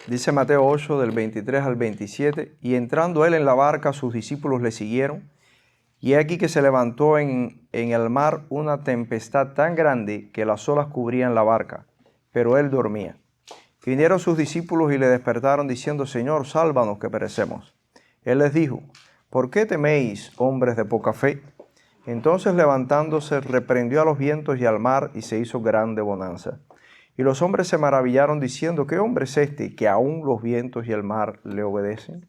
Dice Mateo 8, del 23 al 27, y entrando él en la barca, sus discípulos le siguieron, y he aquí que se levantó en el mar una tempestad tan grande que las olas cubrían la barca, pero él dormía. Y vinieron sus discípulos y le despertaron diciendo, Señor, sálvanos que perecemos. Él les dijo, ¿por qué teméis, hombres de poca fe? Entonces levantándose, reprendió a los vientos y al mar, y se hizo grande bonanza. Y los hombres se maravillaron diciendo, ¿qué hombre es este que aún los vientos y el mar le obedecen?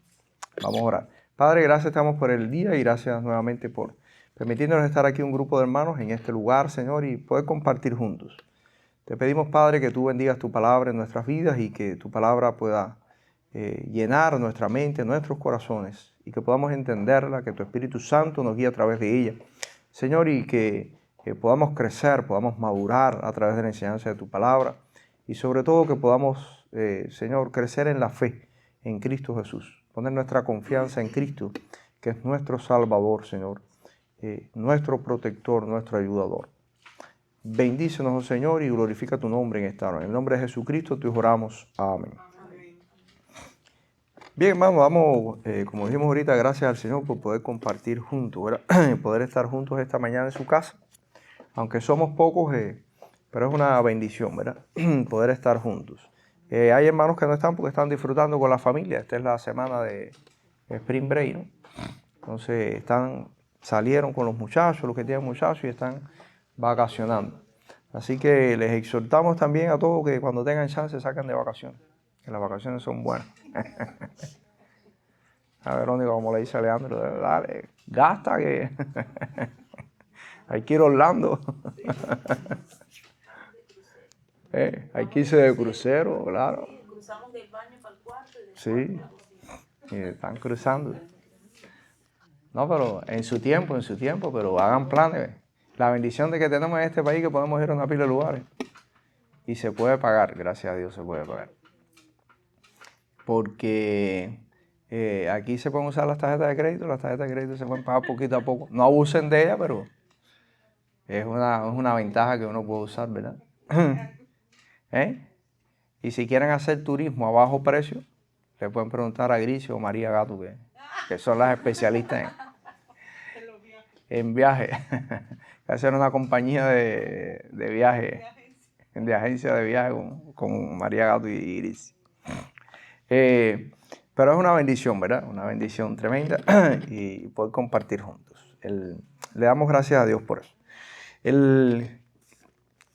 Vamos a orar. Padre, gracias te damos por el día y gracias nuevamente por permitirnos estar aquí un grupo de hermanos en este lugar, Señor, y poder compartir juntos. Te pedimos, Padre, que tú bendigas tu palabra en nuestras vidas y que tu palabra pueda llenar nuestra mente, nuestros corazones, y que podamos entenderla, que tu Espíritu Santo nos guíe a través de ella, Señor, y que podamos crecer, podamos madurar a través de la enseñanza de tu palabra, y sobre todo que podamos, Señor, crecer en la fe en Cristo Jesús, poner nuestra confianza en Cristo, que es nuestro Salvador, Señor, nuestro protector, nuestro ayudador. Bendícenos, oh Señor, y glorifica tu nombre en esta hora. En el nombre de Jesucristo te oramos. Amén. Bien, vamos, como dijimos ahorita, gracias al Señor por poder compartir juntos, ¿verdad? Poder estar juntos esta mañana en su casa. Aunque somos pocos, pero es una bendición, ¿verdad? Poder estar juntos. Hay hermanos que no están porque están disfrutando con la familia. Esta es la semana de Spring Break, ¿no? Entonces salieron con los muchachos, los que tienen muchachos, y están vacacionando. Así que les exhortamos también a todos que cuando tengan chance sacan de vacaciones, que las vacaciones son buenas. A Verónica, como le dice a Leandro, dale, gasta que hay que ir a Orlando. Hay que irse de crucero, claro. Cruzamos del baño para el cuarto. Sí, y están cruzando. No, pero en su tiempo, pero hagan planes. La bendición de que tenemos en este país que podemos ir a una pila de lugares. Y se puede pagar, gracias a Dios se puede pagar. Porque aquí se pueden usar las tarjetas de crédito se pueden pagar poquito a poco. No abusen de ellas, pero es una ventaja que uno puede usar, ¿verdad? Y si quieren hacer turismo a bajo precio, le pueden preguntar a Gricio o María Gato, que son las especialistas en viaje. Que hacen una compañía de viaje, de agencia de viaje con María Gato y Gricio. Pero es una bendición, ¿verdad? Una bendición tremenda y poder compartir juntos. Le damos gracias a Dios por eso.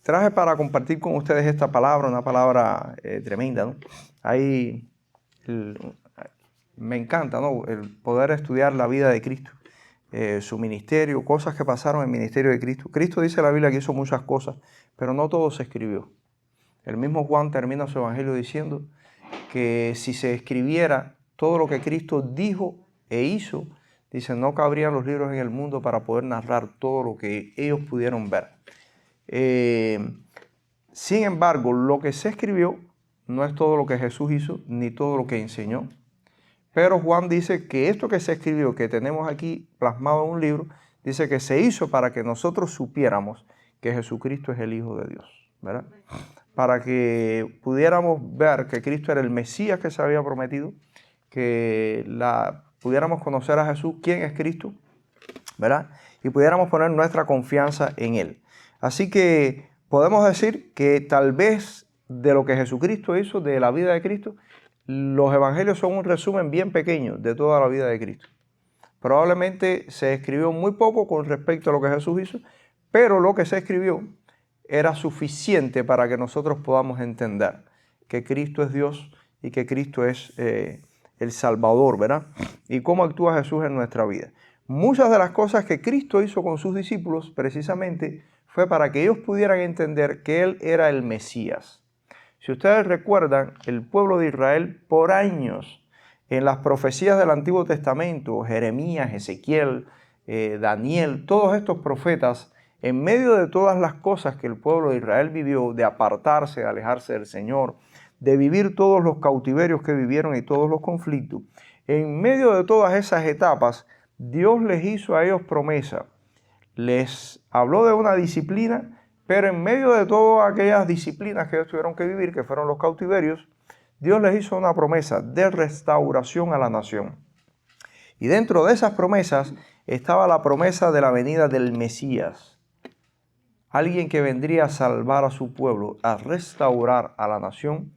Traje para compartir con ustedes esta palabra, una palabra tremenda, ¿no? Me encanta, ¿no? El poder estudiar la vida de Cristo, su ministerio, cosas que pasaron en el ministerio de Cristo. Cristo dice en la Biblia que hizo muchas cosas, pero no todo se escribió. El mismo Juan termina su evangelio diciendo que si se escribiera todo lo que Cristo dijo e hizo, dice, no cabrían los libros en el mundo para poder narrar todo lo que ellos pudieron ver. Sin embargo, lo que se escribió no es todo lo que Jesús hizo, ni todo lo que enseñó. Pero Juan dice que esto que se escribió, que tenemos aquí plasmado en un libro, dice que se hizo para que nosotros supiéramos que Jesucristo es el Hijo de Dios, ¿verdad? Para que pudiéramos ver que Cristo era el Mesías que se había prometido, que pudiéramos conocer a Jesús, quién es Cristo, ¿verdad? Y pudiéramos poner nuestra confianza en Él. Así que podemos decir que tal vez de lo que Jesucristo hizo, de la vida de Cristo, los evangelios son un resumen bien pequeño de toda la vida de Cristo. Probablemente se escribió muy poco con respecto a lo que Jesús hizo, pero lo que se escribió era suficiente para que nosotros podamos entender que Cristo es Dios y que Cristo es el Salvador, ¿verdad? Y cómo actúa Jesús en nuestra vida. Muchas de las cosas que Cristo hizo con sus discípulos, precisamente, fue para que ellos pudieran entender que Él era el Mesías. Si ustedes recuerdan, el pueblo de Israel por años, en las profecías del Antiguo Testamento, Jeremías, Ezequiel, Daniel, todos estos profetas, en medio de todas las cosas que el pueblo de Israel vivió, de apartarse, de alejarse del Señor, de vivir todos los cautiverios que vivieron y todos los conflictos, en medio de todas esas etapas, Dios les hizo a ellos promesa. Les habló de una disciplina, pero en medio de todas aquellas disciplinas que ellos tuvieron que vivir, que fueron los cautiverios, Dios les hizo una promesa de restauración a la nación. Y dentro de esas promesas estaba la promesa de la venida del Mesías. Alguien que vendría a salvar a su pueblo, a restaurar a la nación,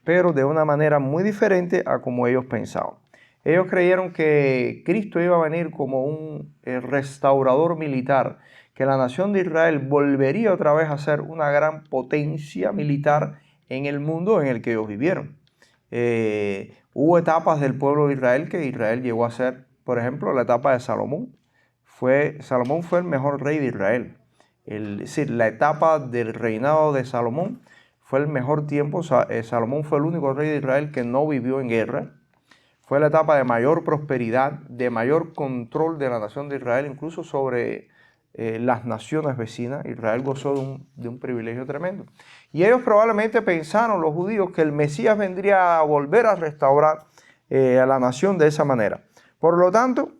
pero de una manera muy diferente a como ellos pensaban. Ellos creyeron que Cristo iba a venir como un restaurador militar, que la nación de Israel volvería otra vez a ser una gran potencia militar en el mundo en el que ellos vivieron. Hubo etapas del pueblo de Israel que Israel llegó a ser, por ejemplo, la etapa de Salomón. Salomón fue el mejor rey de Israel. Es decir, la etapa del reinado de Salomón fue el mejor tiempo. Salomón fue el único rey de Israel que no vivió en guerra. Fue la etapa de mayor prosperidad, de mayor control de la nación de Israel, incluso sobre las naciones vecinas. Israel gozó de un privilegio tremendo. Y ellos probablemente pensaron, los judíos, que el Mesías vendría a volver a restaurar a la nación de esa manera. Por lo tanto,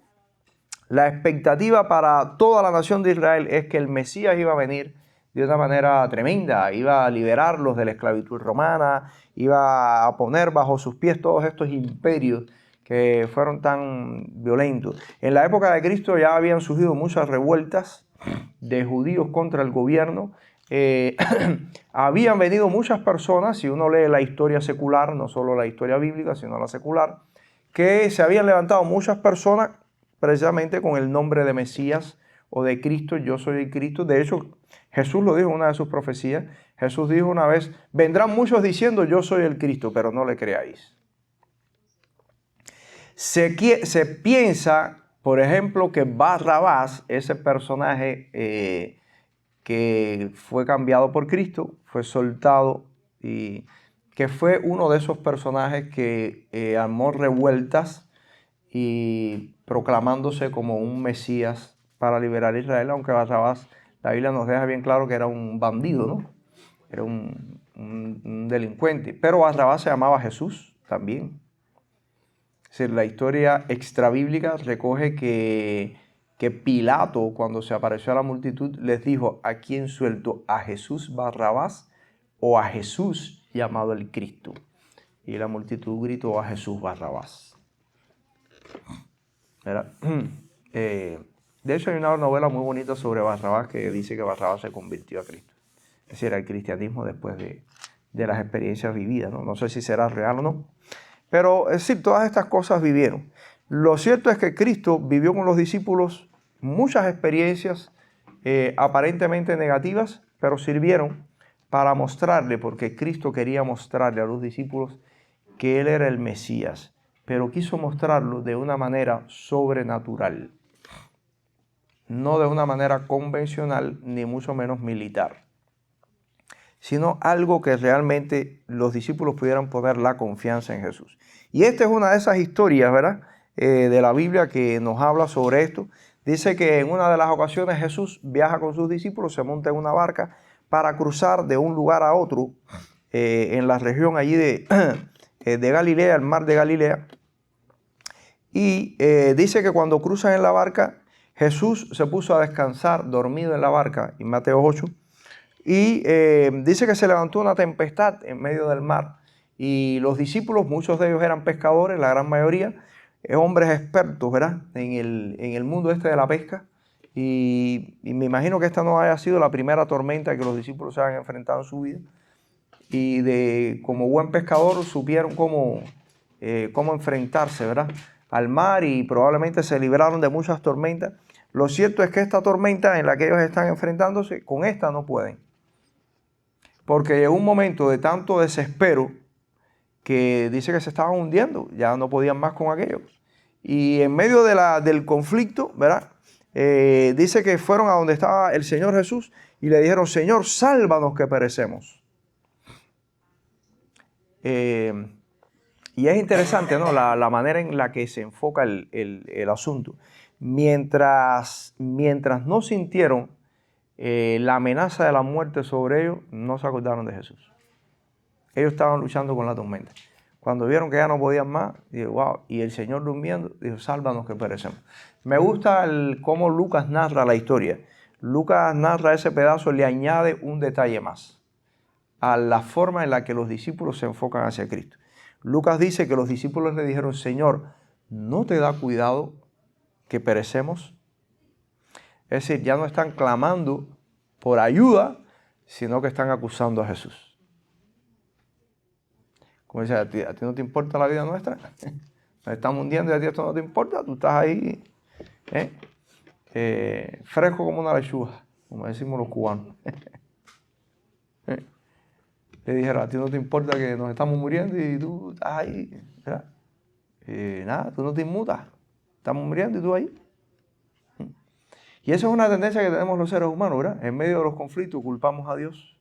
la expectativa para toda la nación de Israel es que el Mesías iba a venir de una manera tremenda, iba a liberarlos de la esclavitud romana, iba a poner bajo sus pies todos estos imperios que fueron tan violentos. En la época de Cristo ya habían surgido muchas revueltas de judíos contra el gobierno. Habían venido muchas personas, si uno lee la historia secular, no solo la historia bíblica, sino la secular, que se habían levantado muchas personas precisamente con el nombre de Mesías o de Cristo. Yo soy el Cristo. De hecho, Jesús lo dijo en una de sus profecías. Jesús dijo una vez: vendrán muchos diciendo yo soy el Cristo, pero no le creáis. Se piensa, por ejemplo, que Barrabás, ese personaje que fue cambiado por Cristo, fue soltado, y que fue uno de esos personajes que armó revueltas y proclamándose como un Mesías para liberar a Israel, aunque Barrabás, la Biblia nos deja bien claro que era un bandido, ¿no? Era un delincuente. Pero Barrabás se llamaba Jesús también. Es decir, la historia extrabíblica recoge que Pilato, cuando se apareció a la multitud, les dijo: ¿a quién suelto? ¿A Jesús Barrabás o a Jesús llamado el Cristo? Y la multitud gritó: a Jesús Barrabás. De hecho, hay una novela muy bonita sobre Barrabás que dice que Barrabás se convirtió a Cristo. Es decir, al cristianismo después de las experiencias vividas, ¿no? No sé si será real o no. Pero es decir, todas estas cosas vivieron. Lo cierto es que Cristo vivió con los discípulos muchas experiencias aparentemente negativas, pero sirvieron para mostrarle, porque Cristo quería mostrarle a los discípulos que Él era el Mesías, pero quiso mostrarlo de una manera sobrenatural, no de una manera convencional, ni mucho menos militar, sino algo que realmente los discípulos pudieran poner la confianza en Jesús. Y esta es una de esas historias, ¿verdad?, de la Biblia que nos habla sobre esto. Dice que en una de las ocasiones Jesús viaja con sus discípulos, se monta en una barca para cruzar de un lugar a otro en la región allí de Galilea, el mar de Galilea. Y dice que cuando cruzan en la barca, Jesús se puso a descansar dormido en la barca, en Mateo 8. Y dice que se levantó una tempestad en medio del mar. Y los discípulos, muchos de ellos eran pescadores, la gran mayoría, hombres expertos, ¿verdad?, en el mundo este de la pesca. Y me imagino que esta no haya sido la primera tormenta que los discípulos se han enfrentado en su vida. Y como buen pescador supieron cómo enfrentarse, ¿verdad?, al mar, y probablemente se libraron de muchas tormentas. Lo cierto es que esta tormenta en la que ellos están enfrentándose, con esta no pueden. Porque llegó un momento de tanto desespero que dice que se estaban hundiendo, ya no podían más con aquello. Y en medio del conflicto, ¿verdad?, dice que fueron a donde estaba el Señor Jesús y le dijeron: Señor, sálvanos que perecemos. Y es interesante, ¿no?, la manera en la que se enfoca el asunto. Mientras no sintieron la amenaza de la muerte sobre ellos, no se acordaron de Jesús. Ellos estaban luchando con la tormenta. Cuando vieron que ya no podían más, dijo: wow, y el Señor durmiendo, dijo: sálvanos que perecemos. Me gusta cómo Lucas narra la historia. Lucas narra ese pedazo, le añade un detalle más a la forma en la que los discípulos se enfocan hacia Cristo. Lucas dice que los discípulos le dijeron, Señor, ¿no te da cuidado que perecemos? Es decir, ya no están clamando por ayuda, sino que están acusando a Jesús. Como dice, ¿a ti no te importa la vida nuestra? Nos estamos hundiendo y a ti esto no te importa. Tú estás ahí fresco como una lechuga, como decimos los cubanos. Le dijeron, a ti no te importa que nos estamos muriendo y tú estás ahí, ¿verdad? Nada, tú no te inmutas. Estamos muriendo y tú ahí. Y esa es una tendencia que tenemos los seres humanos, ¿verdad? En medio de los conflictos culpamos a Dios.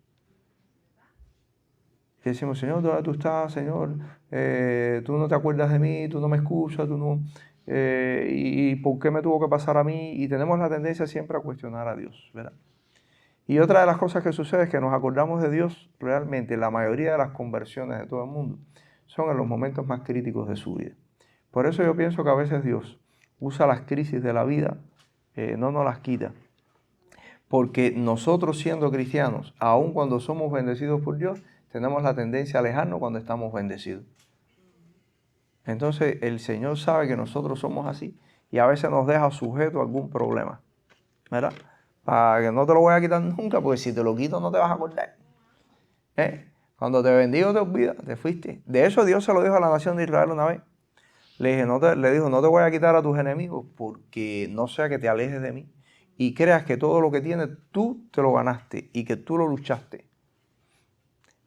Y decimos, Señor, ¿dónde tú estás, Señor? Tú no te acuerdas de mí, tú no me escuchas, tú no... ¿Y por qué me tuvo que pasar a mí? Y tenemos la tendencia siempre a cuestionar a Dios, ¿verdad? Y otra de las cosas que sucede es que nos acordamos de Dios realmente. La mayoría de las conversiones de todo el mundo son en los momentos más críticos de su vida. Por eso yo pienso que a veces Dios usa las crisis de la vida, no nos las quita. Porque nosotros siendo cristianos, aun cuando somos bendecidos por Dios, tenemos la tendencia a alejarnos cuando estamos bendecidos. Entonces el Señor sabe que nosotros somos así y a veces nos deja sujetos a algún problema, ¿verdad? Para que no te lo voy a quitar nunca, porque si te lo quito no te vas a acordar. Cuando te bendigo te olvidas, te fuiste. De eso Dios se lo dijo a la nación de Israel una vez. Le dijo, no te voy a quitar a tus enemigos porque no sea que te alejes de mí y creas que todo lo que tienes tú te lo ganaste y que tú lo luchaste.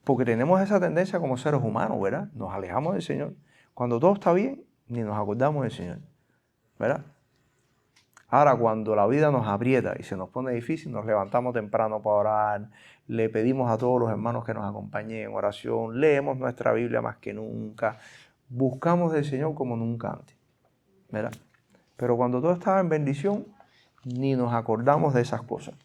Porque tenemos esa tendencia como seres humanos, ¿verdad? Nos alejamos del Señor. Cuando todo está bien, ni nos acordamos del Señor, ¿verdad? Ahora, cuando la vida nos aprieta y se nos pone difícil, nos levantamos temprano para orar, le pedimos a todos los hermanos que nos acompañen en oración, leemos nuestra Biblia más que nunca, buscamos del Señor como nunca antes, ¿verdad? Pero cuando todo estaba en bendición, ni nos acordamos de esas cosas.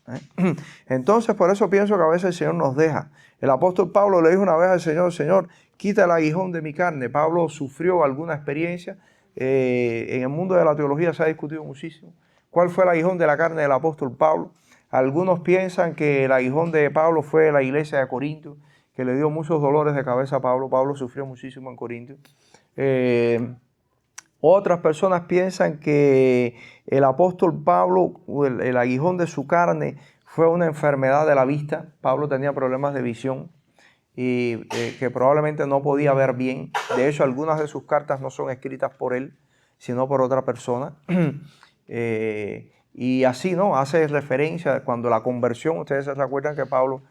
Entonces, por eso pienso que a veces el Señor nos deja. El apóstol Pablo le dijo una vez al Señor, Señor, quita el aguijón de mi carne. Pablo sufrió alguna experiencia. En el mundo de la teología se ha discutido muchísimo. ¿Cuál fue el aguijón de la carne del apóstol Pablo? Algunos piensan que el aguijón de Pablo fue la iglesia de Corinto, que le dio muchos dolores de cabeza a Pablo. Pablo sufrió muchísimo en Corinto. Otras personas piensan que el apóstol Pablo, el aguijón de su carne, fue una enfermedad de la vista. Pablo tenía problemas de visión y que probablemente no podía ver bien. De hecho, algunas de sus cartas no son escritas por él, sino por otra persona. Y así, ¿no? Hace referencia cuando la conversión, ustedes se recuerdan que Pablo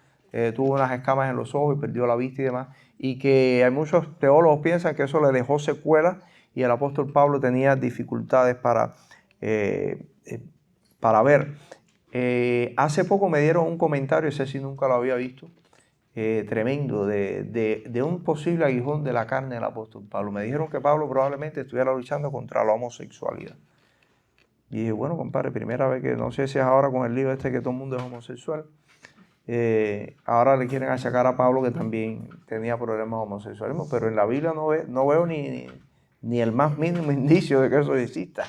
tuvo unas escamas en los ojos y perdió la vista y demás, y que hay muchos teólogos piensan que eso le dejó secuelas y el apóstol Pablo tenía dificultades para ver. Hace poco me dieron un comentario, ese sí nunca lo había visto, tremendo, de un posible aguijón de la carne del apóstol Pablo. Me dijeron que Pablo probablemente estuviera luchando contra la homosexualidad. Y dije, bueno, compadre, primera vez que, no sé si es ahora con el lío este que todo el mundo es homosexual, ahora le quieren achacar a Pablo que también tenía problemas homosexuales, pero en la Biblia no veo ni el más mínimo indicio de que eso exista.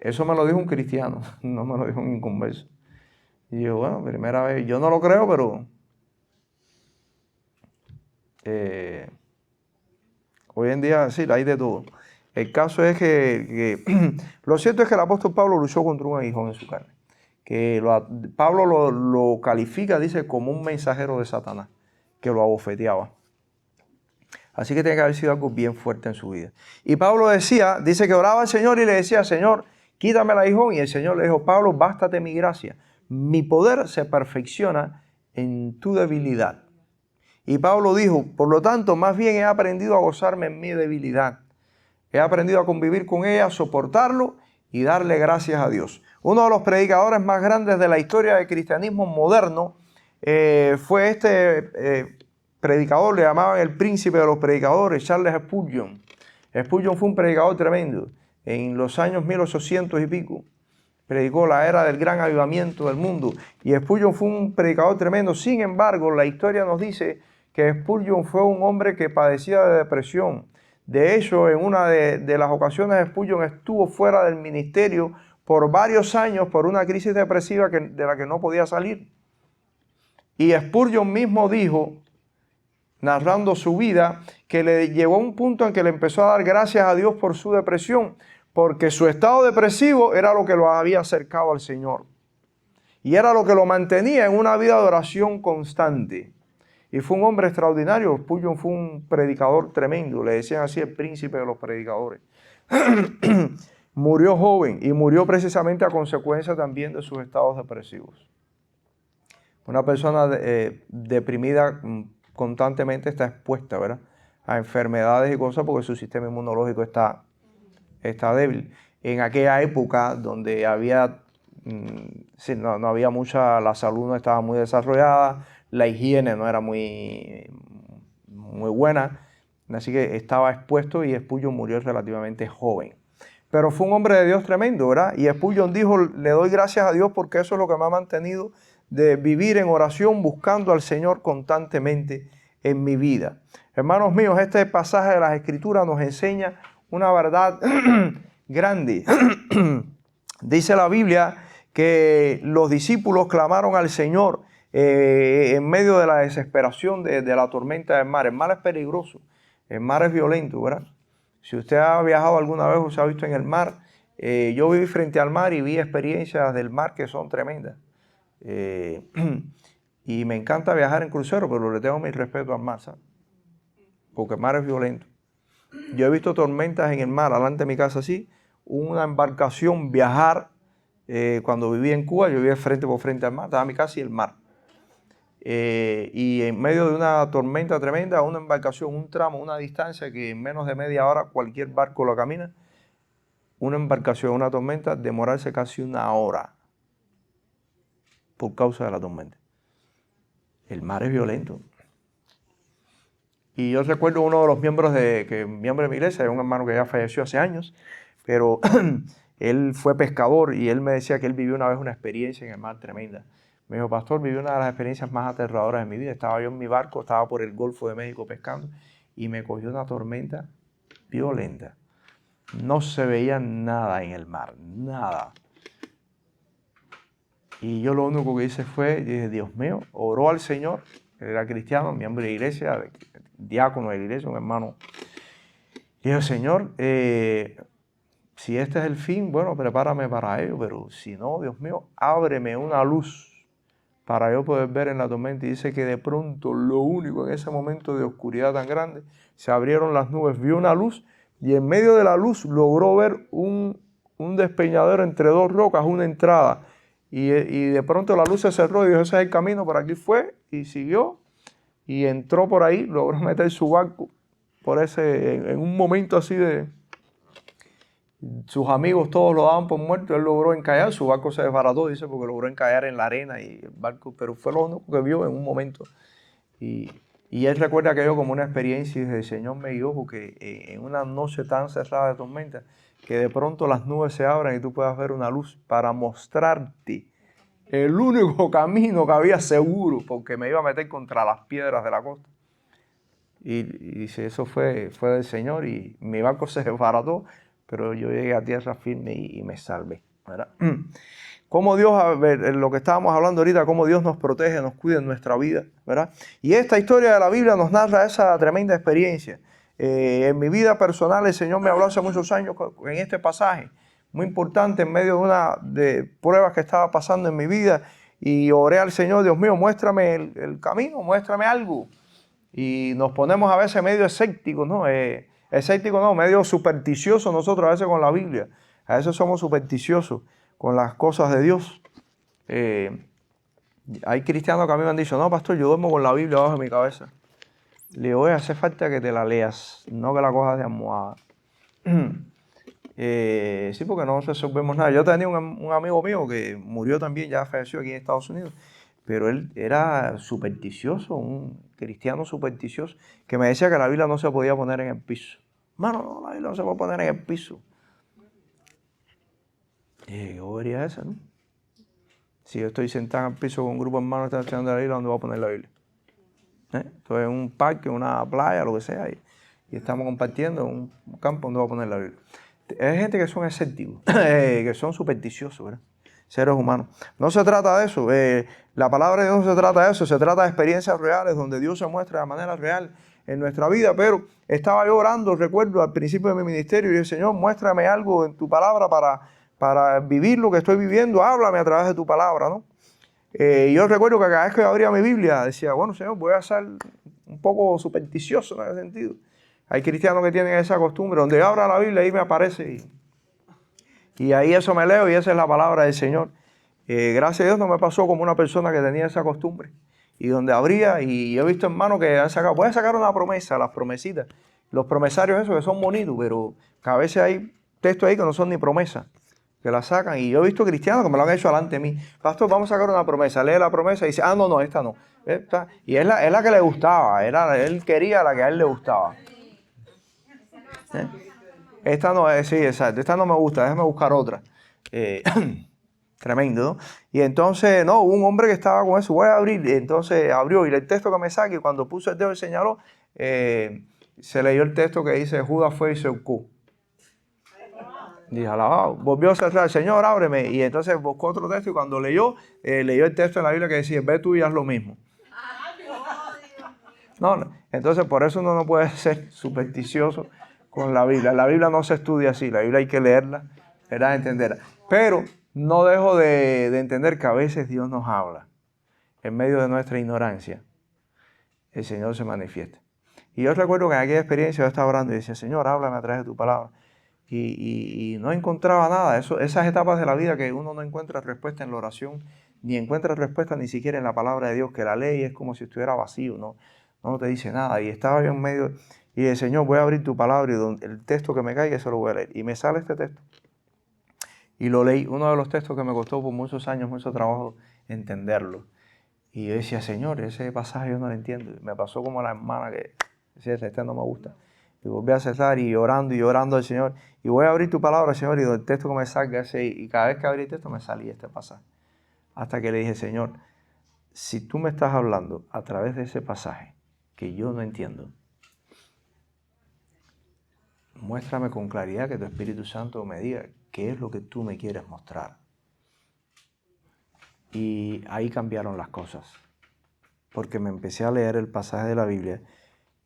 Eso me lo dijo un cristiano, no me lo dijo un inconverso. Y yo, bueno, primera vez, yo no lo creo, pero hoy en día sí, hay de todo. El caso es que lo cierto es que el apóstol Pablo luchó contra un aguijón en su carne. Que Pablo lo califica, dice, como un mensajero de Satanás, que lo abofeteaba. Así que tiene que haber sido algo bien fuerte en su vida. Y Pablo dice que oraba al Señor y le decía, Señor, quítame el aguijón. Y el Señor le dijo, Pablo, bástate mi gracia. Mi poder se perfecciona en tu debilidad. Y Pablo dijo, por lo tanto, más bien he aprendido a gozarme en mi debilidad. He aprendido a convivir con ella, a soportarlo y darle gracias a Dios. Uno de los predicadores más grandes de la historia del cristianismo moderno fue este predicador, le llamaban el príncipe de los predicadores, Charles Spurgeon. Spurgeon fue un predicador tremendo. En los años 1800 y pico, predicó la era del gran avivamiento del mundo. Y Spurgeon fue un predicador tremendo. Sin embargo, la historia nos dice que Spurgeon fue un hombre que padecía de depresión. De hecho, en una de las ocasiones, Spurgeon estuvo fuera del ministerio por varios años por una crisis depresiva de la que no podía salir. Y Spurgeon mismo dijo, narrando su vida, que le llegó a un punto en que le empezó a dar gracias a Dios por su depresión, porque su estado depresivo era lo que lo había acercado al Señor. Y era lo que lo mantenía en una vida de oración constante. Y fue un hombre extraordinario. Spurgeon fue un predicador tremendo. Le decían así el príncipe de los predicadores. Murió joven y murió precisamente a consecuencia también de sus estados depresivos. Una persona deprimida constantemente está expuesta, ¿verdad?, a enfermedades y cosas porque su sistema inmunológico está débil. En aquella época donde había, no había mucha, la salud no estaba muy desarrollada, la higiene no era muy buena, así que estaba expuesto y Spurgeon murió relativamente joven. Pero fue un hombre de Dios tremendo, ¿verdad? Y Spurgeon dijo, le doy gracias a Dios porque eso es lo que me ha mantenido de vivir en oración buscando al Señor constantemente en mi vida. Hermanos míos, este pasaje de las Escrituras nos enseña una verdad grande. Dice la Biblia que los discípulos clamaron al Señor en medio de la desesperación de la tormenta del mar. El mar es peligroso, el mar es violento, ¿verdad? Si usted ha viajado alguna vez o se ha visto en el mar, yo viví frente al mar y vi experiencias del mar que son tremendas. Y me encanta viajar en crucero, pero le tengo mi respeto al mar, ¿sabes? Porque el mar es violento. Yo he visto tormentas en el mar, delante de mi casa así, una embarcación viajar, cuando vivía en Cuba, yo vivía frente por frente al mar, estaba mi casa y el mar. Y en medio de una tormenta tremenda, una embarcación, un tramo, una distancia que en menos de media hora cualquier barco lo camina, una embarcación, una tormenta, demorarse casi una hora por causa de la tormenta. El mar es violento. Y yo recuerdo uno de los miembros de mi iglesia, un hermano que ya falleció hace años, pero él fue pescador y él me decía que él vivió una vez una experiencia en el mar tremenda. Me dijo, pastor, viví una de las experiencias más aterradoras de mi vida. Estaba yo en mi barco, estaba por el Golfo de México pescando y me cogió una tormenta violenta. No se veía nada en el mar, nada. Y yo lo único que hice fue, dije, Dios mío, oró al Señor, era cristiano, miembro de la iglesia, diácono de la iglesia, un hermano. Y dije, Señor, si este es el fin, bueno, prepárame para ello, pero si no, Dios mío, ábreme una luz para yo poder ver en la tormenta. Y dice que de pronto, lo único en ese momento de oscuridad tan grande, se abrieron las nubes, vio una luz y en medio de la luz logró ver un despeñadero entre dos rocas, una entrada. Y de pronto la luz se cerró y dijo, ese es el camino, por aquí fue, y siguió, y entró por ahí, logró meter su barco por en un momento así de... Sus amigos todos lo daban por muerto, él logró encallar, su barco se desbarató, dice, porque logró encallar en la arena y el barco, pero fue lo único que vio en un momento. Y él recuerda aquello como una experiencia y dice, el Señor me guió porque en una noche tan cerrada de tormenta, que de pronto las nubes se abran y tú puedas ver una luz para mostrarte el único camino que había seguro, porque me iba a meter contra las piedras de la costa. Y dice, eso fue del Señor y mi barco se desbarató, pero yo llegué a tierra firme y me salvé, ¿verdad? Cómo Dios, a ver, lo que estábamos hablando ahorita, cómo Dios nos protege, nos cuida en nuestra vida, ¿verdad? Y esta historia de la Biblia nos narra esa tremenda experiencia. En mi vida personal, el Señor me habló hace muchos años en este pasaje, muy importante, en medio de una de pruebas que estaba pasando en mi vida, y oré al Señor, Dios mío, muéstrame el camino, muéstrame algo. Y nos ponemos a veces medio escépticos, ¿no? Escépticos no, medio supersticiosos nosotros a veces con la Biblia. A veces somos supersticiosos con las cosas de Dios. Hay cristianos que a mí me han dicho, no, pastor, yo duermo con la Biblia abajo de mi cabeza. Le digo, hace falta que te la leas, no que la cojas de almohada. Sí, porque no resolvemos nada. Yo tenía un amigo mío que murió también, ya falleció aquí en Estados Unidos, pero él era supersticioso, un cristiano supersticioso, que me decía que la Biblia no se podía poner en el piso. Mano, no, la Biblia no se puede poner en el piso. ¿Qué bobería es esa, no? Si yo estoy sentado en el piso con un grupo de hermanos que están estudiando la Biblia, ¿dónde voy a poner la Biblia? Entonces en un parque, una playa, lo que sea, y estamos compartiendo en un campo donde voy a poner la Biblia. Hay gente que son escépticos, que son supersticiosos, ¿verdad? seres humanos. No se trata de eso. La palabra de Dios no se trata de eso. Se trata de experiencias reales donde Dios se muestra de manera real en nuestra vida. Pero estaba yo orando, recuerdo, al principio de mi ministerio, y dije, Señor, muéstrame algo en tu palabra para vivir lo que estoy viviendo. Háblame a través de tu palabra, ¿no? Yo recuerdo que cada vez que abría mi Biblia decía, bueno, Señor, voy a ser un poco supersticioso en ese sentido. Hay cristianos que tienen esa costumbre, donde yo abra la Biblia ahí me aparece y ahí eso me leo y esa es la palabra del Señor. Gracias a Dios no me pasó como una persona que tenía esa costumbre. Y donde abría, y yo he visto hermanos que han sacado, pueden sacar una promesa, las promesitas, los promesarios esos que son bonitos, pero que a veces hay textos ahí que no son ni promesas, que la sacan. Y yo he visto cristianos que me lo han hecho delante de mí. Pastor, vamos a sacar una promesa. Lee la promesa y dice, no, esta no. Esta. Y es la que le gustaba. Él quería la que a él le gustaba. Esta no es, sí, exacto. Esta no me gusta, déjame buscar otra. Tremendo, ¿no? Y entonces, hubo un hombre que estaba con eso. Voy a abrir. Entonces abrió y el texto que me saque, y cuando puso el dedo y señaló, se leyó el texto que dice, Judas fue y se ahorcó. Dije, alabado. Volvió a cerrar, Señor, ábreme. Y entonces buscó otro texto y cuando leyó el texto en la Biblia que decía, ve tú y haz lo mismo. No. Entonces por eso uno no puede ser supersticioso con la Biblia. La Biblia no se estudia así, la Biblia hay que leerla, ¿verdad? Entenderla. Pero no dejo de entender que a veces Dios nos habla. En medio de nuestra ignorancia, el Señor se manifiesta. Y yo recuerdo que en aquella experiencia yo estaba orando y decía, Señor, háblame a través de tu palabra. Y no encontraba nada. Esas etapas de la vida que uno no encuentra respuesta en la oración, ni encuentra respuesta ni siquiera en la palabra de Dios, que la ley es como si estuviera vacío, no te dice nada. Y estaba yo en medio y dije, Señor, voy a abrir tu palabra y el texto que me caiga se lo voy a leer. Y me sale este texto. Y lo leí, uno de los textos que me costó por muchos años, mucho trabajo entenderlo. Y yo decía, Señor, ese pasaje yo no lo entiendo. Y me pasó como la hermana que decía, este no me gusta. Y volví a cesar y orando al Señor. Y voy a abrir tu palabra, Señor, y el texto que me salga ese. Y cada vez que abrí el texto me salía este pasaje. Hasta que le dije, Señor, si tú me estás hablando a través de ese pasaje que yo no entiendo, muéstrame con claridad, que tu Espíritu Santo me diga qué es lo que tú me quieres mostrar. Y ahí cambiaron las cosas. Porque me empecé a leer el pasaje de la Biblia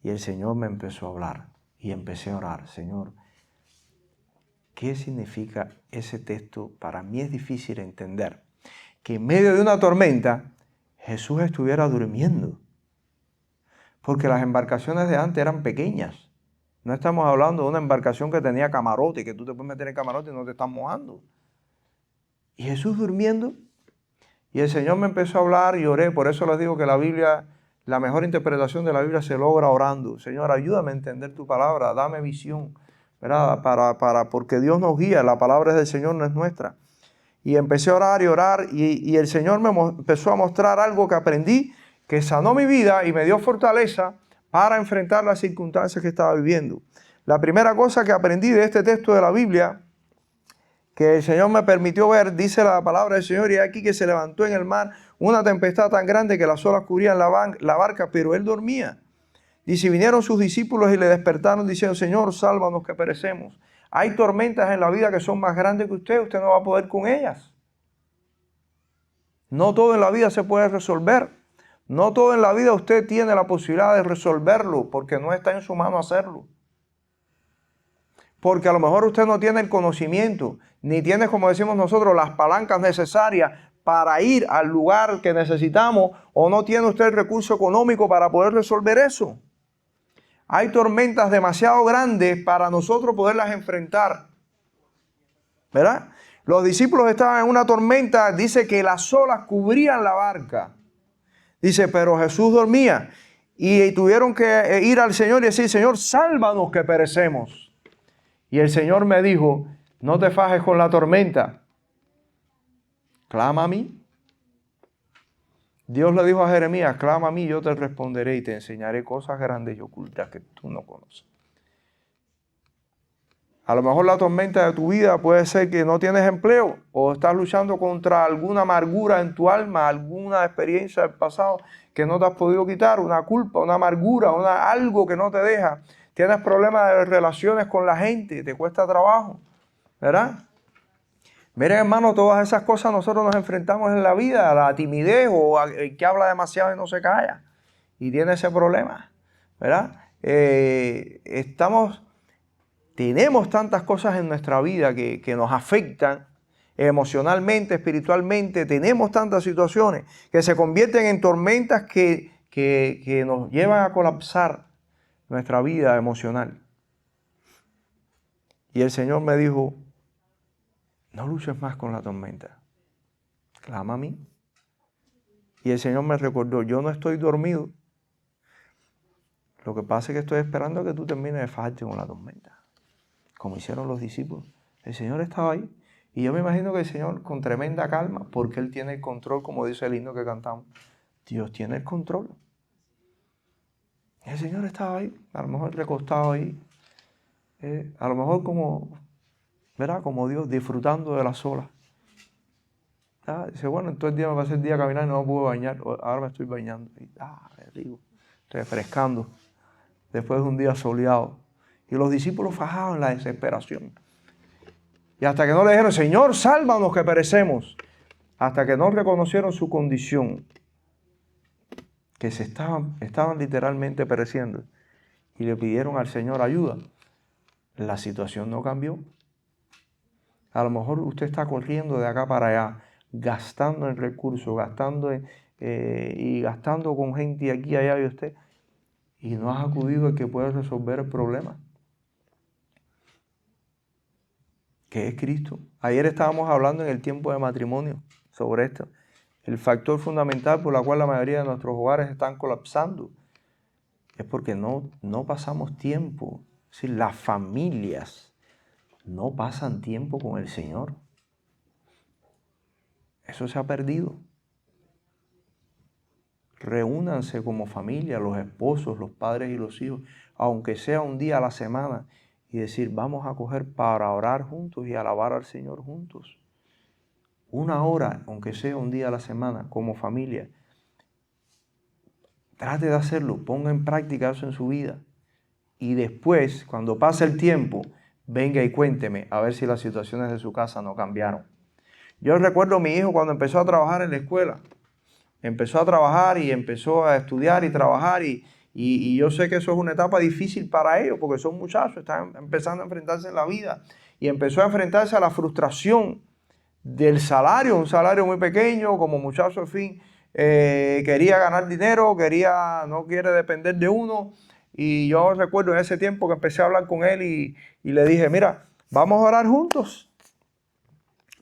y el Señor me empezó a hablar. Y empecé a orar, Señor, ¿qué significa ese texto? Para mí es difícil entender que en medio de una tormenta Jesús estuviera durmiendo. Porque las embarcaciones de antes eran pequeñas. No estamos hablando de una embarcación que tenía camarote, que tú te puedes meter en camarote y no te estás mojando. Y Jesús durmiendo. Y el Señor me empezó a hablar y oré. Por eso les digo que la Biblia, la mejor interpretación de la Biblia se logra orando. Señor, ayúdame a entender tu palabra, dame visión, ¿verdad? Porque Dios nos guía, la palabra es del Señor, no es nuestra. Y empecé a orar y el Señor me empezó a mostrar algo que aprendí, que sanó mi vida y me dio fortaleza para enfrentar las circunstancias que estaba viviendo. La primera cosa que aprendí de este texto de la Biblia, que el Señor me permitió ver, dice la palabra del Señor, y aquí que se levantó en el mar una tempestad tan grande que las olas cubrían la barca, pero él dormía. Dice, vinieron sus discípulos y le despertaron diciendo, Señor, sálvanos que perecemos. Hay tormentas en la vida que son más grandes que usted no va a poder con ellas. No todo en la vida se puede resolver. No todo en la vida usted tiene la posibilidad de resolverlo porque no está en su mano hacerlo. Porque a lo mejor usted no tiene el conocimiento, ni tiene, como decimos nosotros, las palancas necesarias para ir al lugar que necesitamos, o no tiene usted el recurso económico para poder resolver eso. Hay tormentas demasiado grandes para nosotros poderlas enfrentar, ¿verdad? Los discípulos estaban en una tormenta, dice que las olas cubrían la barca. Dice, pero Jesús dormía y tuvieron que ir al Señor y decir, Señor, sálvanos que perecemos. Y el Señor me dijo, no te fajes con la tormenta, clama a mí. Dios le dijo a Jeremías, clama a mí, yo te responderé y te enseñaré cosas grandes y ocultas que tú no conoces. A lo mejor la tormenta de tu vida puede ser que no tienes empleo o estás luchando contra alguna amargura en tu alma, alguna experiencia del pasado que no te has podido quitar, una culpa, una amargura, algo que no te deja. Tienes problemas de relaciones con la gente, te cuesta trabajo, ¿verdad? Miren, hermano, todas esas cosas nosotros nos enfrentamos en la vida, a la timidez o el que habla demasiado y no se calla y tiene ese problema, ¿verdad? Tenemos tantas cosas en nuestra vida que nos afectan emocionalmente, espiritualmente. Tenemos tantas situaciones que se convierten en tormentas que nos llevan a colapsar nuestra vida emocional. Y el Señor me dijo, no luches más con la tormenta, clama a mí. Y el Señor me recordó, yo no estoy dormido. Lo que pasa es que estoy esperando a que tú termines de fajarte con la tormenta, como hicieron los discípulos. El Señor estaba ahí. Y yo me imagino que el Señor, con tremenda calma, porque Él tiene el control, como dice el himno que cantamos. Dios tiene el control. El Señor estaba ahí, a lo mejor recostado ahí, a lo mejor como, ¿verdad? Como Dios, disfrutando de las olas. Dice, bueno, todo el día me pasé el día caminando y no me pude bañar, ahora me estoy bañando. Y, rico, refrescando, después de un día soleado. Y los discípulos fajados en la desesperación. Y hasta que no le dijeron, Señor, sálvanos que perecemos. Hasta que no reconocieron su condición, que estaban literalmente pereciendo. Y le pidieron al Señor ayuda. La situación no cambió. A lo mejor usted está corriendo de acá para allá, gastando en recursos, gastando con gente aquí y allá y usted. Y no has acudido al que puede resolver el problema, que es Cristo. Ayer estábamos hablando en el tiempo de matrimonio sobre esto. El factor fundamental por el cual la mayoría de nuestros hogares están colapsando es porque no pasamos tiempo. Es decir, las familias no pasan tiempo con el Señor. Eso se ha perdido. Reúnanse como familia, los esposos, los padres y los hijos, aunque sea un día a la semana, y decir, vamos a coger para orar juntos y alabar al Señor juntos. Una hora, aunque sea un día a la semana, como familia. Trate de hacerlo, ponga en práctica eso en su vida. Y después, cuando pase el tiempo, venga y cuénteme a ver si las situaciones de su casa no cambiaron. Yo recuerdo a mi hijo cuando empezó a trabajar en la escuela. Empezó a trabajar y empezó a estudiar y trabajar y yo sé que eso es una etapa difícil para ellos porque son muchachos, están empezando a enfrentarse en la vida y empezó a enfrentarse a la frustración del salario, un salario muy pequeño, como muchacho, en fin, quería ganar dinero, no quiere depender de uno. Y yo recuerdo en ese tiempo que empecé a hablar con él y le dije, mira, vamos a orar juntos.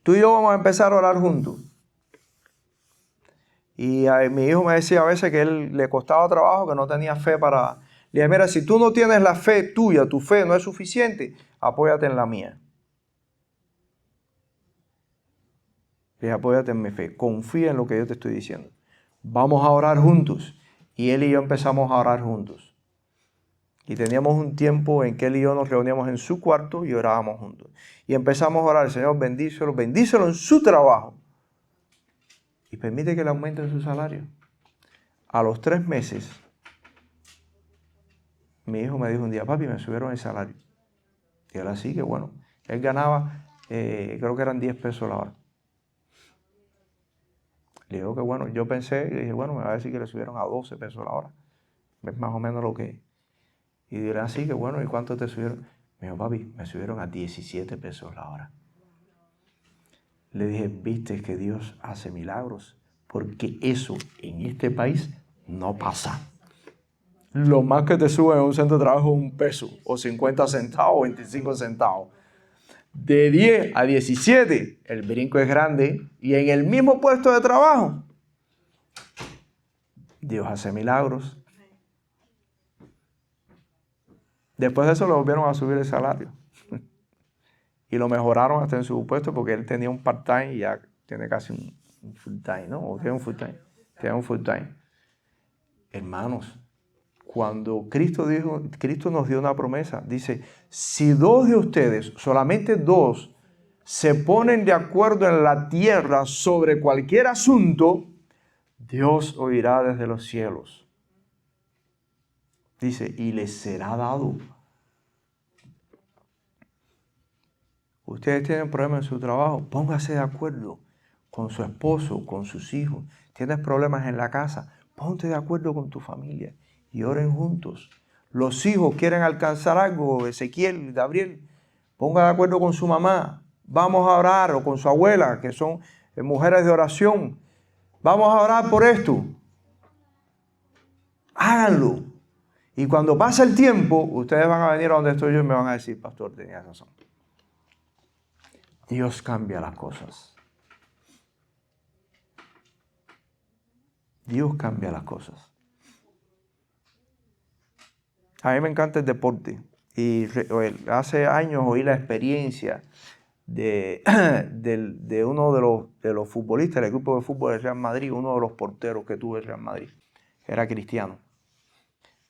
Tú y yo vamos a empezar a orar juntos. Y mi hijo me decía a veces que él le costaba trabajo, que no tenía fe para... Le dije, mira, si tú no tienes la fe tuya, tu fe no es suficiente, apóyate en la mía. Le dije, apóyate en mi fe, confía en lo que yo te estoy diciendo. Vamos a orar juntos. Y él y yo empezamos a orar juntos. Y teníamos un tiempo en que él y yo nos reuníamos en su cuarto y orábamos juntos. Y empezamos a orar, Señor, bendícelo en su trabajo. Y permite que le aumenten su salario. A los 3 meses, mi hijo me dijo un día, papi, me subieron el salario. Y él así que bueno, él ganaba, creo que eran 10 pesos la hora. Le digo que bueno, yo pensé, y dije, bueno, me va a decir que le subieron a 12 pesos la hora. Es más o menos lo que es. Y diré así que bueno, ¿y cuánto te subieron? Me dijo, papi, me subieron a 17 pesos la hora. Le dije, viste que Dios hace milagros, porque eso en este país no pasa. Lo más que te suben en un centro de trabajo es 1 peso, o 50 centavos, o 25 centavos. De 10 a 17, el brinco es grande, y en el mismo puesto de trabajo, Dios hace milagros. Después de eso le volvieron a subir el salario. Y lo mejoraron hasta en su puesto porque él tenía un part-time y ya tiene casi un full-time, ¿no? O tiene un full-time. Tiene un full-time. Hermanos, cuando Cristo nos dio una promesa, dice, si 2 de ustedes, solamente 2, se ponen de acuerdo en la tierra sobre cualquier asunto, Dios oirá desde los cielos. Dice, y les será dado. Ustedes tienen problemas en su trabajo, póngase de acuerdo con su esposo, con sus hijos. Tienes problemas en la casa, ponte de acuerdo con tu familia y oren juntos. Los hijos quieren alcanzar algo, Ezequiel, Gabriel, ponga de acuerdo con su mamá. Vamos a orar, o con su abuela, que son mujeres de oración. Vamos a orar por esto. Háganlo. Y cuando pase el tiempo, ustedes van a venir a donde estoy yo y me van a decir, pastor, tenías razón. Dios cambia las cosas. Dios cambia las cosas. A mí me encanta el deporte. Y hace años oí la experiencia de uno de los futbolistas del grupo de fútbol del Real Madrid, uno de los porteros que tuvo el Real Madrid. Era cristiano.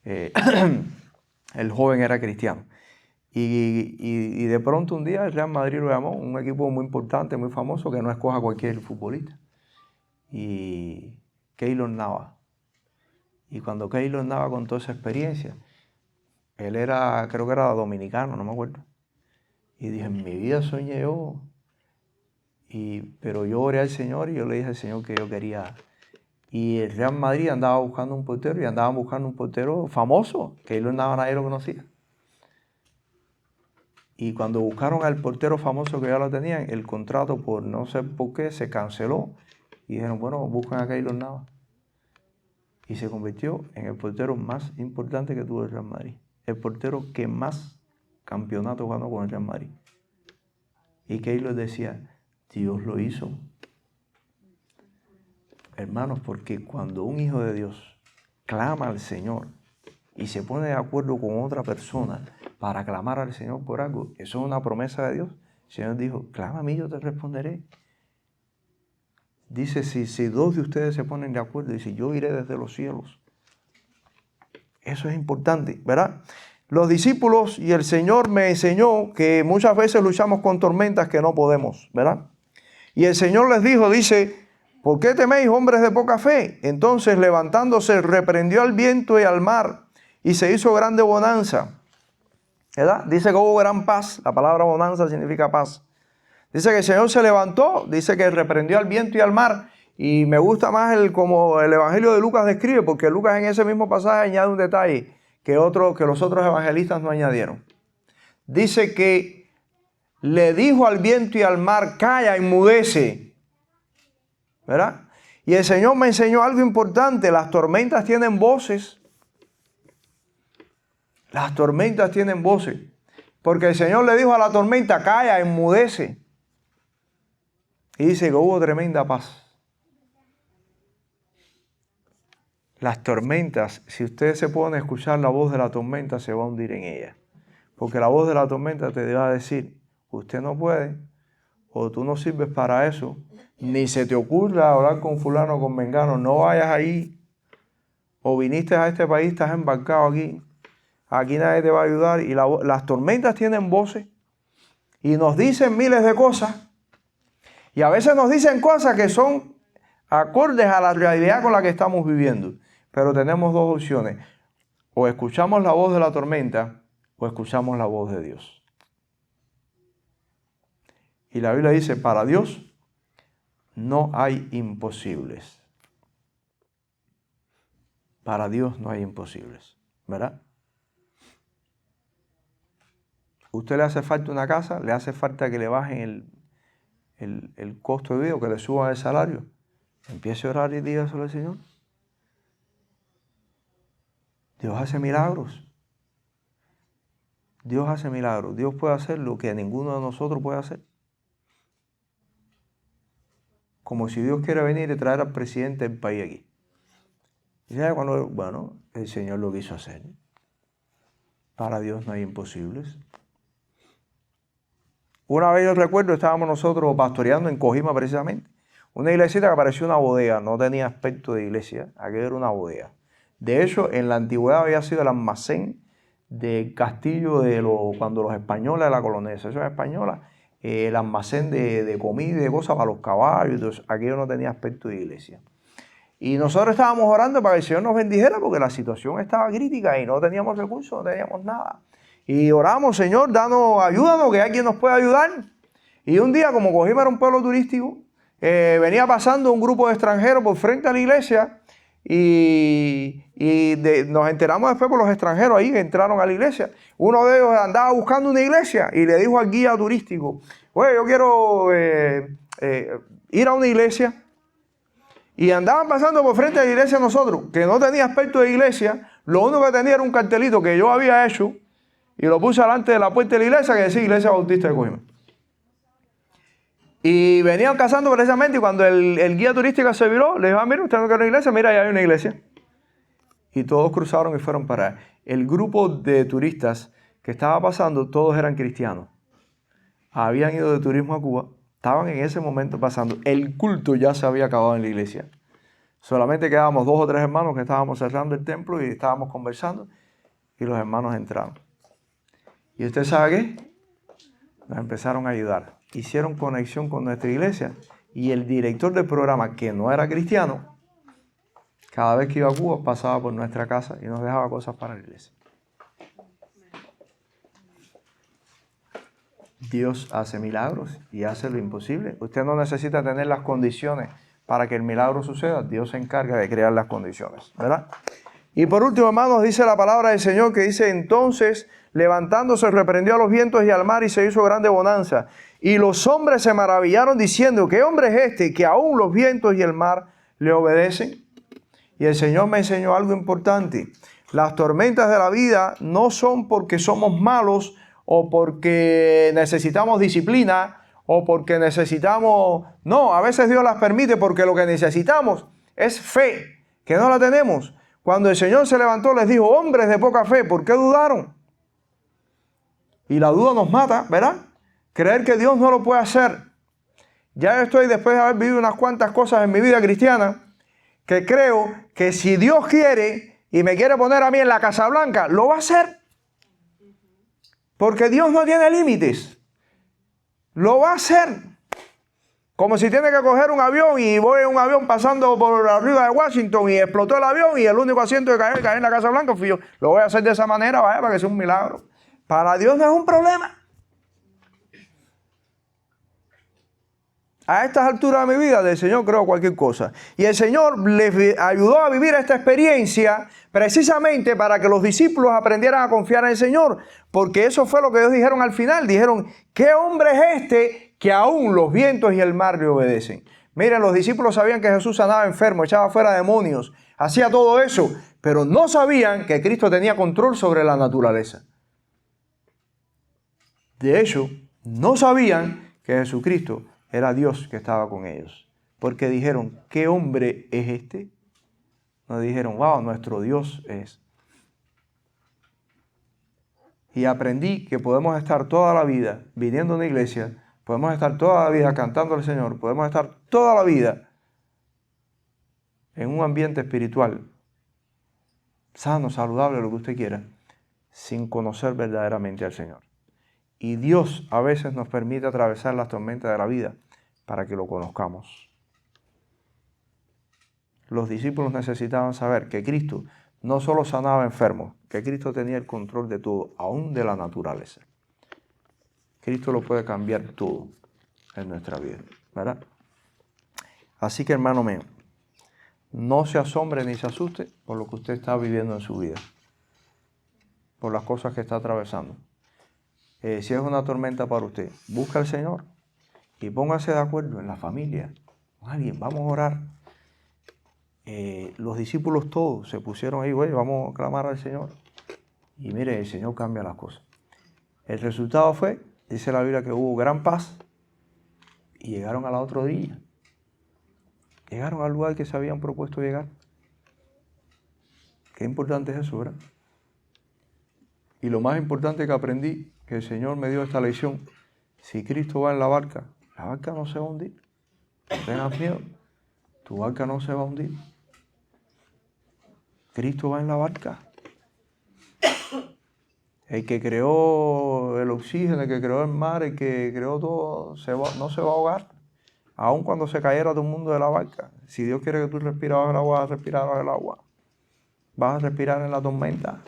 El joven era cristiano. Y de pronto un día el Real Madrid lo llamó, un equipo muy importante, muy famoso, que no escoja cualquier futbolista. Y Keylor Navas. Y cuando Keylor Navas contó esa experiencia, él era, creo que era dominicano, no me acuerdo. Y dije, en mi vida soñé yo. Pero yo oré al Señor y yo le dije al Señor que yo quería. Y el Real Madrid andaba buscando un portero y andaban buscando un portero famoso, que Keylor Navas nadie lo conocía. Y cuando buscaron al portero famoso que ya lo tenían, el contrato por no sé por qué se canceló. Y dijeron, bueno, buscan a Keylor Navas. Y se convirtió en el portero más importante que tuvo el Real Madrid. El portero que más campeonatos ganó con el Real Madrid. Y Keylor decía, Dios lo hizo. Hermanos, porque cuando un hijo de Dios clama al Señor y se pone de acuerdo con otra persona para clamar al Señor por algo, eso es una promesa de Dios. El Señor dijo, clama a mí, yo te responderé. Dice, si dos de ustedes se ponen de acuerdo, dice, yo iré desde los cielos. Eso es importante, ¿verdad? Los discípulos y el Señor me enseñó que muchas veces luchamos con tormentas que no podemos, ¿verdad? Y el Señor les dijo, dice, ¿por qué teméis, hombres de poca fe? Entonces, levantándose, reprendió al viento y al mar, y se hizo grande bonanza, ¿verdad? Dice que hubo gran paz. La palabra bonanza significa paz. Dice que el Señor se levantó, dice que reprendió al viento y al mar. Y me gusta más como el Evangelio de Lucas describe, porque Lucas en ese mismo pasaje añade un detalle que los otros evangelistas no añadieron. Dice que le dijo al viento y al mar, calla, enmudece. ¿Verdad? Y el Señor me enseñó algo importante. Las tormentas tienen voces. Las tormentas tienen voces. Porque el Señor le dijo a la tormenta, calla, enmudece. Y dice que hubo tremenda paz. Las tormentas, si ustedes se pueden escuchar la voz de la tormenta, se va a hundir en ella. Porque la voz de la tormenta te va a decir, usted no puede, o tú no sirves para eso, ni se te ocurra hablar con fulano o con mengano, no vayas ahí, o viniste a este país, estás embarcado aquí nadie te va a ayudar. Y las tormentas tienen voces y nos dicen miles de cosas, y a veces nos dicen cosas que son acordes a la realidad con la que estamos viviendo. Pero tenemos dos opciones, o escuchamos la voz de la tormenta, o escuchamos la voz de Dios. Y la Biblia dice, para Dios no hay imposibles. Para Dios no hay imposibles, ¿verdad? ¿Usted le hace falta una casa? ¿Le hace falta que le bajen el costo de vida o que le suban el salario? Empiece a orar y dígaselo al Señor. Dios hace milagros. Dios hace milagros. Dios puede hacer lo que ninguno de nosotros puede hacer. Como si Dios quiere venir y traer al presidente del país aquí. Y bueno, el Señor lo quiso hacer. Para Dios no hay imposibles. Una vez yo recuerdo, estábamos nosotros pastoreando en Cojima precisamente. Una iglesita que parecía una bodega, no tenía aspecto de iglesia, aquello era una bodega. De hecho, en la antigüedad había sido el almacén del castillo cuando los españoles, la colonización española, el almacén de comida y de cosas para los caballos. Entonces, aquello no tenía aspecto de iglesia. Y nosotros estábamos orando para que el Señor nos bendijera porque la situación estaba crítica y no teníamos recursos, no teníamos nada. Y oramos, Señor, ayúdanos, que alguien nos pueda ayudar. Y un día, como Cojima era un pueblo turístico, venía pasando un grupo de extranjeros por frente a la iglesia nos enteramos después por los extranjeros ahí que entraron a la iglesia. Uno de ellos andaba buscando una iglesia y le dijo al guía turístico, oye, yo quiero ir a una iglesia. Y andaban pasando por frente a la iglesia nosotros, que no tenía aspecto de iglesia. Lo único que tenía era un cartelito que yo había hecho y lo puse delante de la puerta de la iglesia que decía Iglesia Bautista de Cojima. Y venían cazando precisamente y cuando el guía turístico se viró, le dijo, mira, usted no quiere una iglesia, mira, allá hay una iglesia. Y todos cruzaron y fueron para allá. El grupo de turistas que estaba pasando, todos eran cristianos. Habían ido de turismo a Cuba, estaban en ese momento pasando. El culto ya se había acabado en la iglesia. Solamente quedábamos 2 o 3 hermanos que estábamos cerrando el templo y estábamos conversando y los hermanos entraron. ¿Y usted sabe qué? Nos empezaron a ayudar. Hicieron conexión con nuestra iglesia y el director del programa, que no era cristiano, cada vez que iba a Cuba pasaba por nuestra casa y nos dejaba cosas para la iglesia. Dios hace milagros y hace lo imposible. Usted no necesita tener las condiciones para que el milagro suceda. Dios se encarga de crear las condiciones, ¿verdad? Y por último, hermanos, dice la palabra del Señor que dice, entonces, levantándose, reprendió a los vientos y al mar y se hizo grande bonanza. Y los hombres se maravillaron diciendo, ¿qué hombre es este que aún los vientos y el mar le obedecen? Y el Señor me enseñó algo importante. Las tormentas de la vida no son porque somos malos o porque necesitamos disciplina o porque necesitamos... No, a veces Dios las permite porque lo que necesitamos es fe, que no la tenemos. Cuando el Señor se levantó les dijo, hombres de poca fe, ¿por qué dudaron? Y la duda nos mata, ¿verdad? Creer que Dios no lo puede hacer. Ya estoy, después de haber vivido unas cuantas cosas en mi vida cristiana, que creo que si Dios quiere y me quiere poner a mí en la Casa Blanca, lo va a hacer. Porque Dios no tiene límites. Lo va a hacer. Como si tiene que coger un avión y voy en un avión pasando por arriba de Washington y explotó el avión y el único asiento que cae en la Casa Blanca fui yo. Lo voy a hacer de esa manera, vaya, para que sea un milagro. Para Dios no es un problema. A estas alturas de mi vida, del Señor creo cualquier cosa. Y el Señor les ayudó a vivir esta experiencia precisamente para que los discípulos aprendieran a confiar en el Señor. Porque eso fue lo que ellos dijeron al final. Dijeron, ¿qué hombre es este que aún los vientos y el mar le obedecen? Miren, los discípulos sabían que Jesús sanaba enfermo, echaba fuera demonios, hacía todo eso. Pero no sabían que Cristo tenía control sobre la naturaleza. De hecho, no sabían que Jesucristo era Dios que estaba con ellos. Porque dijeron, ¿qué hombre es este? No dijeron, wow, nuestro Dios es. Y aprendí que podemos estar toda la vida viniendo a una iglesia, podemos estar toda la vida cantando al Señor, podemos estar toda la vida en un ambiente espiritual, sano, saludable, lo que usted quiera, sin conocer verdaderamente al Señor. Y Dios a veces nos permite atravesar las tormentas de la vida para que lo conozcamos. Los discípulos necesitaban saber que Cristo no solo sanaba enfermos, que Cristo tenía el control de todo, aún de la naturaleza. Cristo lo puede cambiar todo en nuestra vida, ¿verdad? Así que, hermano mío, no se asombre ni se asuste por lo que usted está viviendo en su vida, por las cosas que está atravesando. Si es una tormenta para usted, busca al Señor y póngase de acuerdo en la familia, con alguien, vamos a orar. Los discípulos todos se pusieron ahí, oye, vamos a clamar al Señor. Y mire, el Señor cambia las cosas. El resultado fue, dice la Biblia, que hubo gran paz y llegaron al otro día. Llegaron al lugar que se habían propuesto llegar. Qué importante es eso, ¿verdad? Y lo más importante que aprendí, que el Señor me dio esta lección, si Cristo va en la barca no se va a hundir. No tengas miedo, tu barca no se va a hundir. Cristo va en la barca. El que creó el oxígeno, el que creó el mar, el que creó todo, no se va a ahogar. Aun cuando se cayera todo el mundo de la barca. Si Dios quiere que tú respires bajo el agua, vas a respirar bajo el agua. Vas a respirar en la tormenta.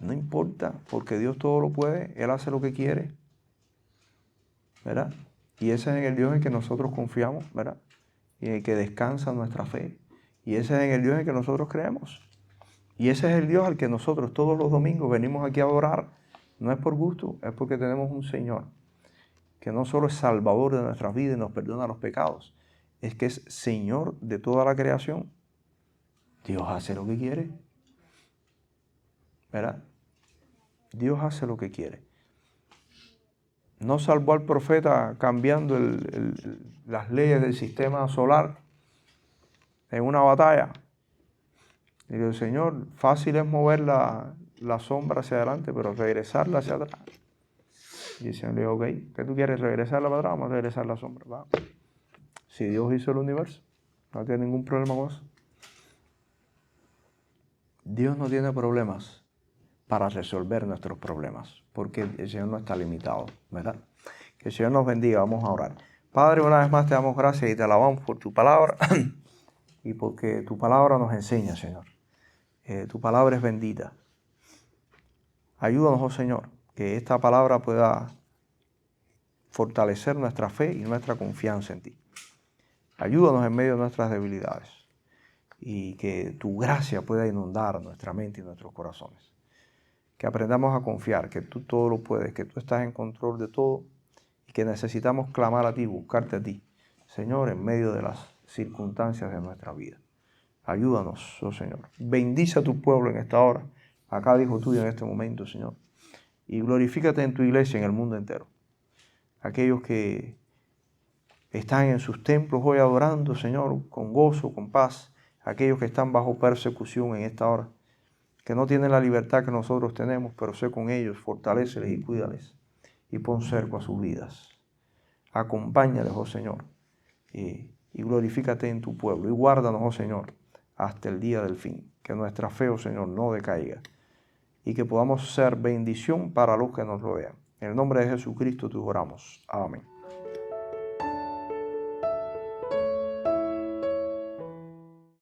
No importa, porque Dios todo lo puede. Él hace lo que quiere. ¿verdad? Y ese es en el Dios en que nosotros confiamos, ¿verdad? Y en el que descansa nuestra fe. Y ese es en el Dios en el que nosotros creemos. Y ese es el Dios al que nosotros todos los domingos venimos aquí a adorar. No es por gusto, es porque tenemos un Señor que no solo es Salvador de nuestras vidas y nos perdona los pecados, es que es Señor de toda la creación. Dios hace lo que quiere, ¿verdad? Dios hace lo que quiere. No salvó al profeta cambiando las leyes del sistema solar en una batalla. Y dijo, Señor, fácil es mover la sombra hacia adelante, pero regresarla hacia atrás. Y el Señor le dijo, ok, ¿qué tú quieres? ¿Regresarla para atrás? Vamos a regresar la sombra. Va. Si Dios hizo el universo, no tiene ningún problema con eso. Dios no tiene problemas para resolver nuestros problemas, porque el Señor no está limitado, ¿verdad? Que el Señor nos bendiga. Vamos a orar. Padre, una vez más te damos gracias y te alabamos por tu palabra y porque tu palabra nos enseña, Señor. Tu palabra es bendita. Ayúdanos, oh Señor, que esta palabra pueda fortalecer nuestra fe y nuestra confianza en ti. Ayúdanos en medio de nuestras debilidades y que tu gracia pueda inundar nuestra mente y nuestros corazones. Que aprendamos a confiar que tú todo lo puedes, que tú estás en control de todo y que necesitamos clamar a ti, buscarte a ti, Señor, en medio de las circunstancias de nuestra vida. Ayúdanos, oh Señor. Bendice a tu pueblo en esta hora, a cada hijo tuyo en este momento, Señor. Y glorifícate en tu iglesia en el mundo entero. Aquellos que están en sus templos hoy adorando, Señor, con gozo, con paz. Aquellos que están bajo persecución en esta hora, que no tienen la libertad que nosotros tenemos, pero sé con ellos, fortaléceles y cuídales y pon cerco a sus vidas. Acompáñales, oh Señor, y glorifícate en tu pueblo y guárdanos, oh Señor, hasta el día del fin. Que nuestra fe, oh Señor, no decaiga y que podamos ser bendición para los que nos rodean. En el nombre de Jesucristo te oramos. Amén.